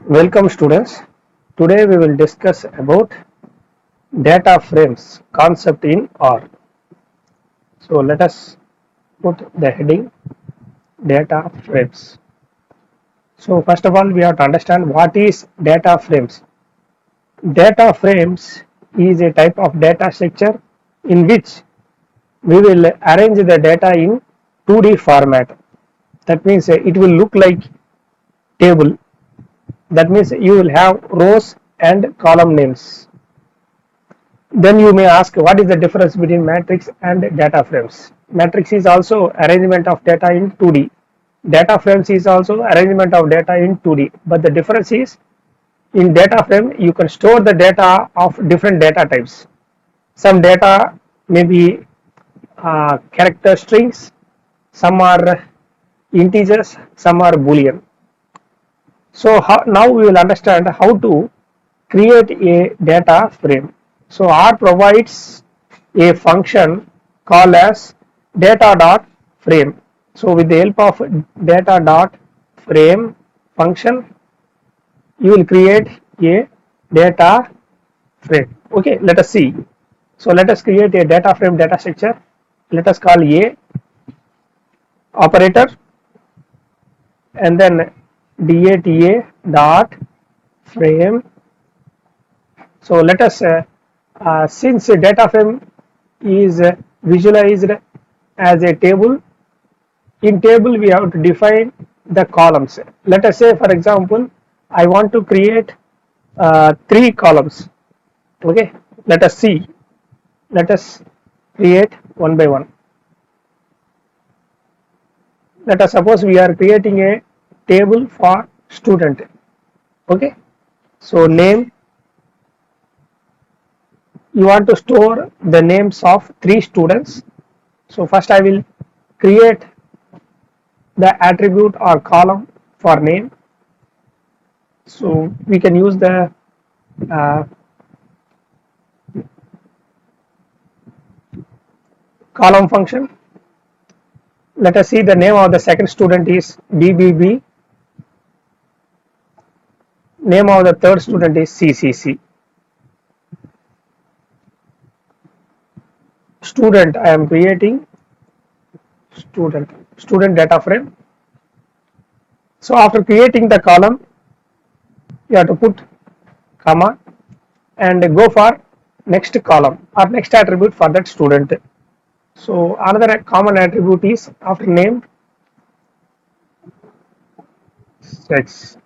Welcome students. Today we will discuss about data frames concept in R. So let us put the heading data frames. So first of all we have to understand what is data frames. Data frames is a type of data structure in which we will arrange the data in 2D format. That means it will look like table. That means you will have rows and column names. Then you may ask what is the difference between matrix and data frames. Matrix is also arrangement of data in 2D. Data frames is also arrangement of data in 2D. But the difference is in data frame you can store the data of different data types. Some data may be character strings, some are integers, some are boolean. So now we will understand how to create a data frame. So R provides a function called as data.frame. So with the help of data.frame function, you will create a data frame. Okay, let us see. So let us create a data frame data structure. Let us call a operator and then data dot frame. So let us since a data frame is visualized as a table, in table we have to define the columns. Let us say for example I want to create 3 columns. Okay, let us see. Let us create one by one. Let us suppose we are creating a table for student. Okay, so name, you want to store the names of 3 students. So first I will create the attribute or column for name. So we can use the column function. Let us see the name of the second student is BBB. Name of the third student is CCC. Student, I am creating student data frame. So after creating the column, you have to put comma and go for next column or next attribute for that student. So another common attribute is after name sex.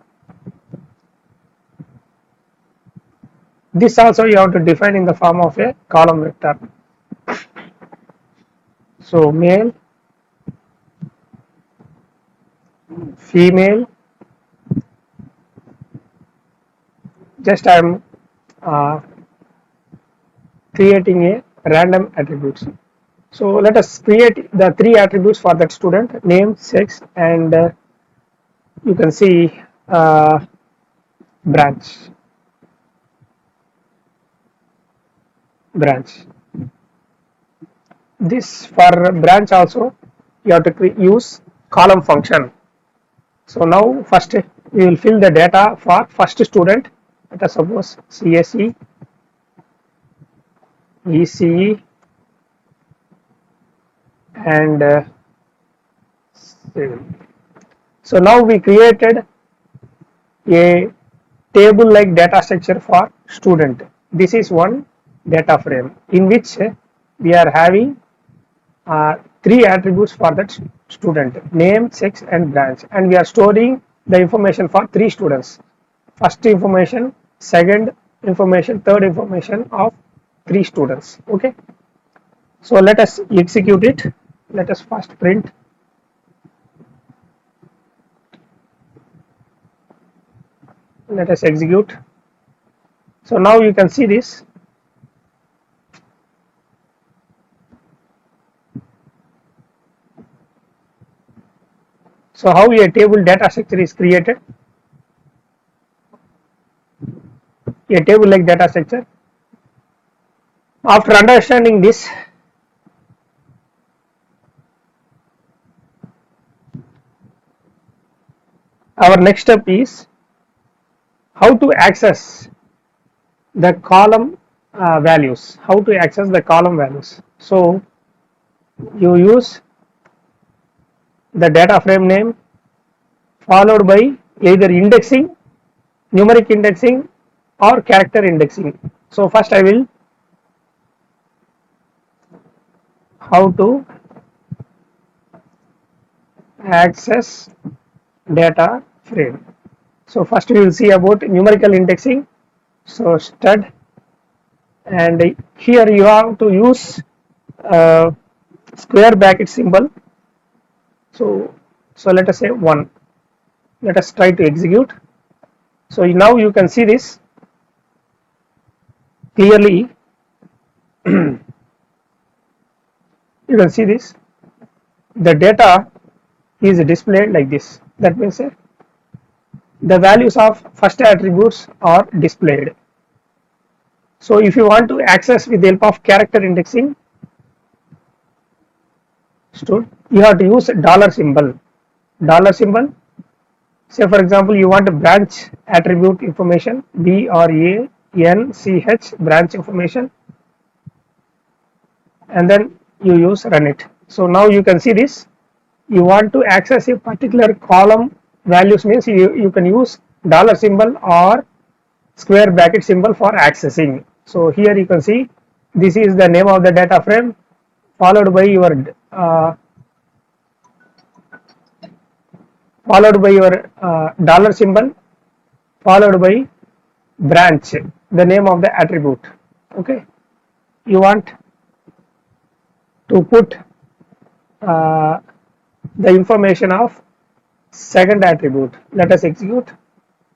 This also you have to define in the form of a column vector. So male, female, just I am creating a random attributes. So let us create the 3 attributes for that student: name, sex, and you can see branch. This for branch also you have to use column function. So now first we will fill the data for first student. Let us suppose CSE, ECE, and so now we created a table like data structure for student. This is one data frame in which we are having 3 attributes for that student: name, sex, and branch, and we are storing the information for 3 students. First information, second information, third information of 3 students. Okay, so let us execute it. Let us first print. Let us execute. So now you can see this. So how a table data structure is created? A table like data structure. After understanding this, our next step is how to access the column values. How to access the column values? So you use the data frame name followed by either indexing, numeric indexing, or character indexing. So first I will how to access data frame. So first we will see about numerical indexing. So stud, and here you have to use square bracket symbol. So let us say 1. Let us try to execute. So now you can see this clearly. You can see this. The data is displayed like this. That means the values of first attributes are displayed. So if you want to access with the help of character indexing, you have to use dollar symbol. Dollar symbol. Say for example, you want a branch attribute information, BRANCH branch information, and then you use run it. So now you can see this. You want to access a particular column values, means you can use dollar symbol or square bracket symbol for accessing. So here you can see this is the name of the data frame followed by your dollar symbol followed by branch, the name of the attribute. Okay, you want to put the information of second attribute. Let us execute.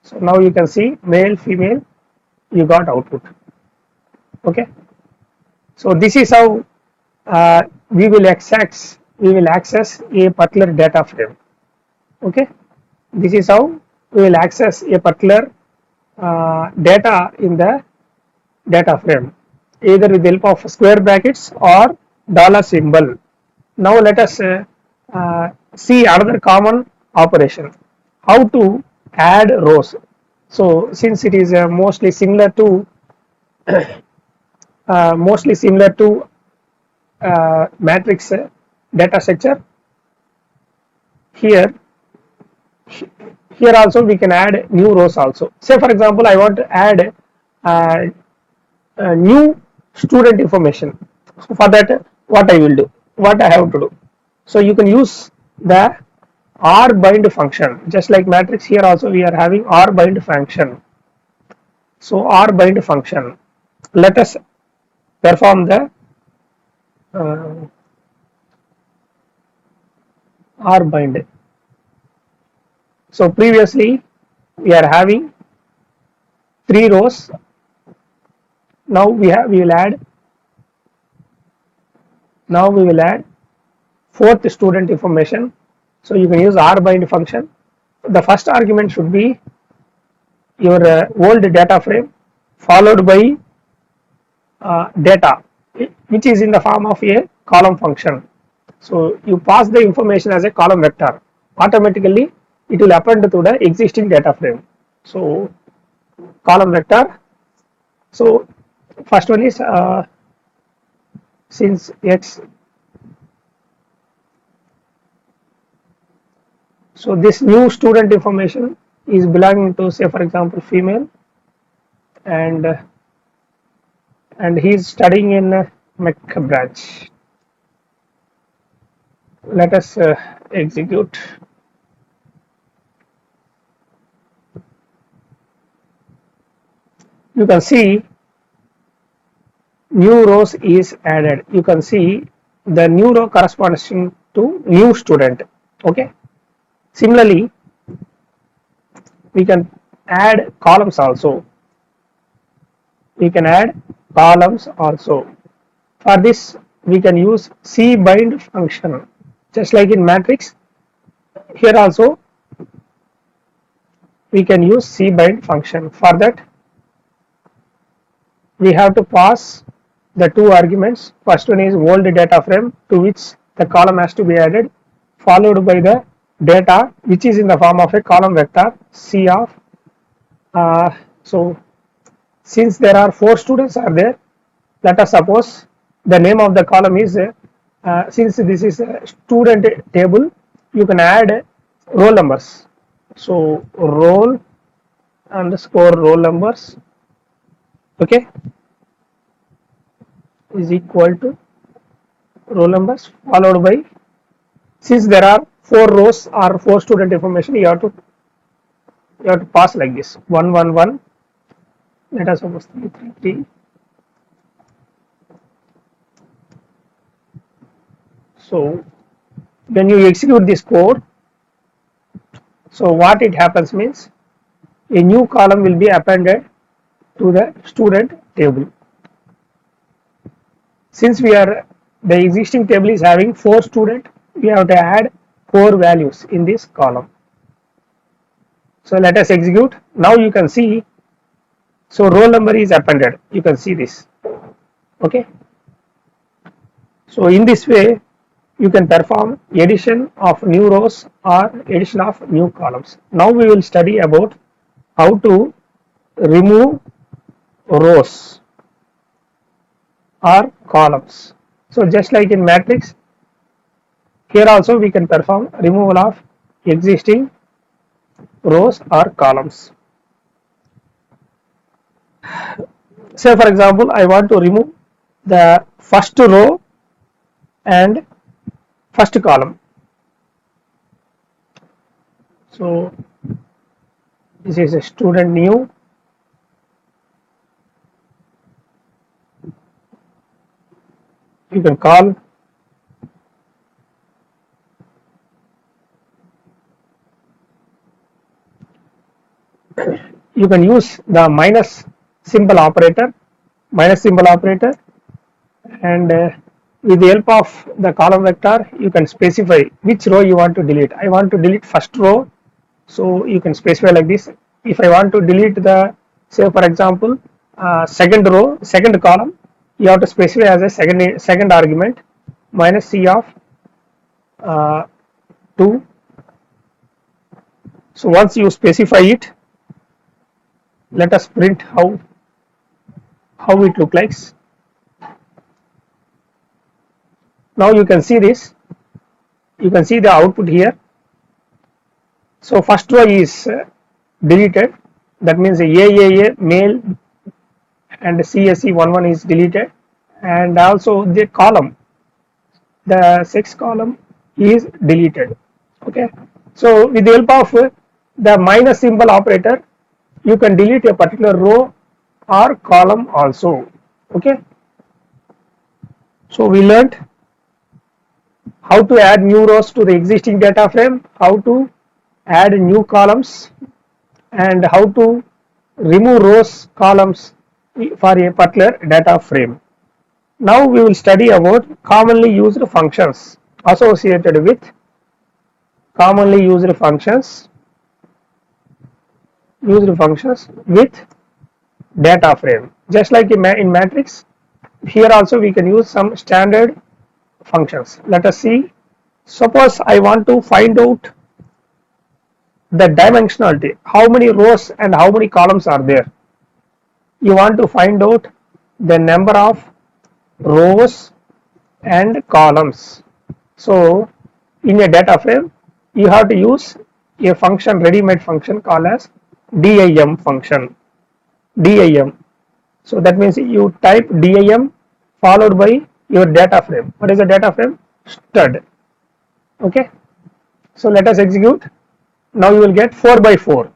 So now you can see male, female, you got output. Okay, so this is how we will access a particular data frame. Okay, this is how we will access a particular data in the data frame, either with the help of square brackets or dollar symbol. Now let us see another common operation, how to add rows. So since it is mostly similar to matrix data structure, here also we can add new rows also. Say for example, I want to add new student information. So for that, what I have to do. So you can use the rbind function, just like matrix. Here also we are having rbind function. So rbind function, let us perform the rbind. So previously we are having 3 rows. Now we will add 4th student information. So you can use rbind function. The first argument should be your old data frame followed by data, which is in the form of a column function. So you pass the information as a column vector. Automatically it will append to the existing data frame. So column vector. So first one is since x. So this new student information is belonging to, say for example, female, and he is studying in Mech branch. Let us execute. You can see new rows is added. You can see the new row corresponds to new student. Okay. Similarly, we can add columns also. For this, we can use cbind function, just like in matrix. Here also we can use cbind function. For that, we have to pass the 2 arguments. First one is old data frame, to which the column has to be added, followed by the data, which is in the form of a column vector C of So since there are 4 students are there, let us suppose the name of the column is since this is a student table, you can add roll numbers. So roll underscore roll numbers, okay, is equal to roll numbers followed by, since there are 4 rows or 4 student information, you have to pass like this 111. Let us suppose 333. So when you execute this code, so what it happens means a new column will be appended to the student table. Since the existing table is having 4 student, we have to add 4 values in this column. So let us execute. Now you can see, so roll number is appended. You can see this. Okay. So in this way, you can perform addition of new rows or addition of new columns. Now we will study about how to remove rows or columns. So just like in matrix, here also we can perform removal of existing rows or columns. Say for example, I want to remove the first row and first column. So this is a student new. You can call you can use the minus symbol operator, and with the help of the column vector, you can specify which row you want to delete. I want to delete first row, so you can specify like this. If I want to delete the, say for example, second row, second column, you have to specify as a second argument minus c of 2. So once you specify it, let us print how it look like. Now you can see this. You can see the output here. So first row is deleted. That means the AAA male and CSE11 is deleted, and also the column, the sex column is deleted. Okay. So with the help of the minus symbol operator, you can delete a particular row or column also. Okay. So we learned how to add new rows to the existing data frame, how to add new columns, and how to remove rows, columns for a particular data frame. Now we will study about commonly used functions associated with with data frame. Just like in matrix, here also we can use some standard functions. Let us see. Suppose I want to find out the dimensionality, how many rows and how many columns are there. You want to find out the number of rows and columns. So in a data frame, you have to use a function, ready-made function called as dim function. dim. So that means you type dim followed by your data frame. What is a data frame? Stud. Okay. So let us execute. Now you will get 4 by 4.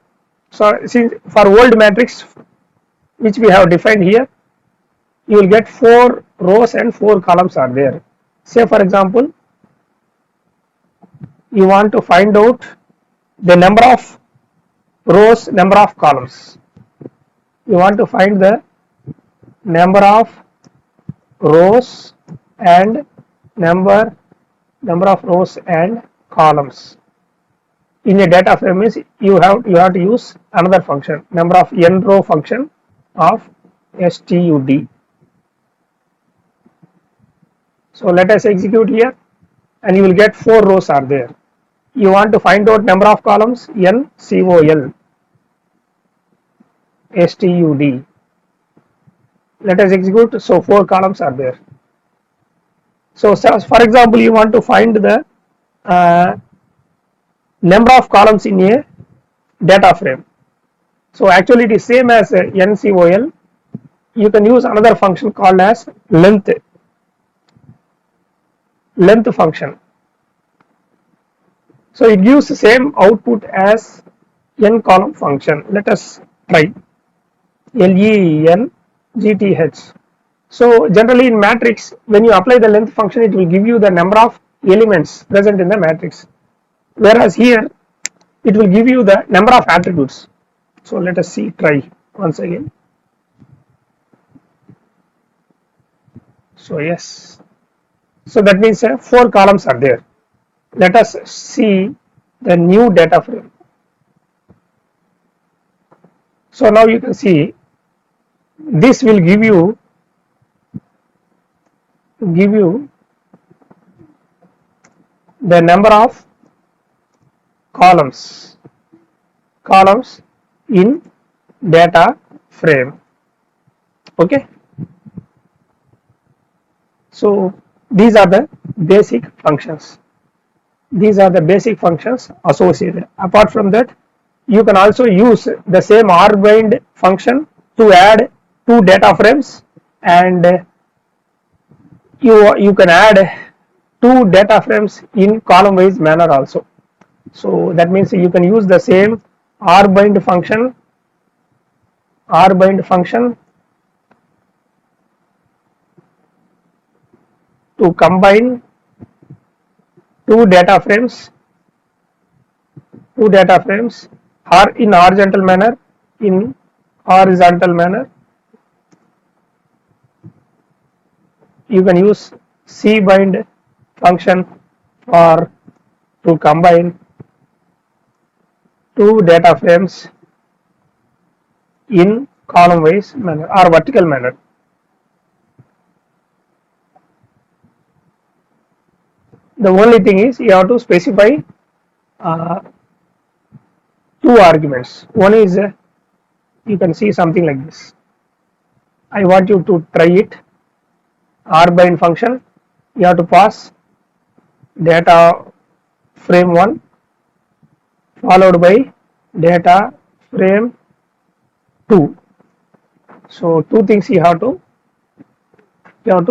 So since for old matrix which we have defined here, you will get 4 rows and 4 columns are there. Say for example, you want to find out the number of rows, number of columns. You want to find the number of rows and number of rows and columns. In a data frame means you have to use another function, number of n row function of stud. So let us execute here, and you will get 4 rows are there. You want to find out number of columns, n col. stud. Let us execute. So 4 columns are there. So for example, you want to find the number of columns in a data frame. So actually it is same as ncol. You can use another function called as length function. So it gives the same output as n column function. Let us try length. So generally in matrix, when you apply the length function, it will give you the number of elements present in the matrix, whereas here it will give you the number of attributes. So let us try once again. So yes, so that means 4 columns are there. Let us see the new data frame. So now you can see this will give you the number of columns in data frame. Okay, so these are the basic functions. Associated. Apart from that, you can also use the same rbind function to add 2 data frames, and you can add 2 data frames in column wise manner also. So that means you can use the same rbind function to combine 2 data frames or in horizontal manner. You can use cbind function or to combine 2 data frames in column wise manner or vertical manner. The only thing is you have to specify 2 arguments. One is you can see something like this. I want you to try it. rbind function, you have to pass data frame 1 followed by data frame 2. So 2 things you have to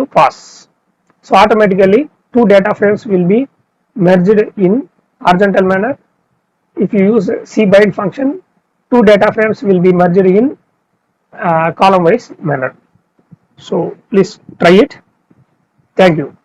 pass. So automatically 2 data frames will be merged in horizontal manner. If you use cbind function, 2 data frames will be merged in column wise manner. So please try it. Thank you.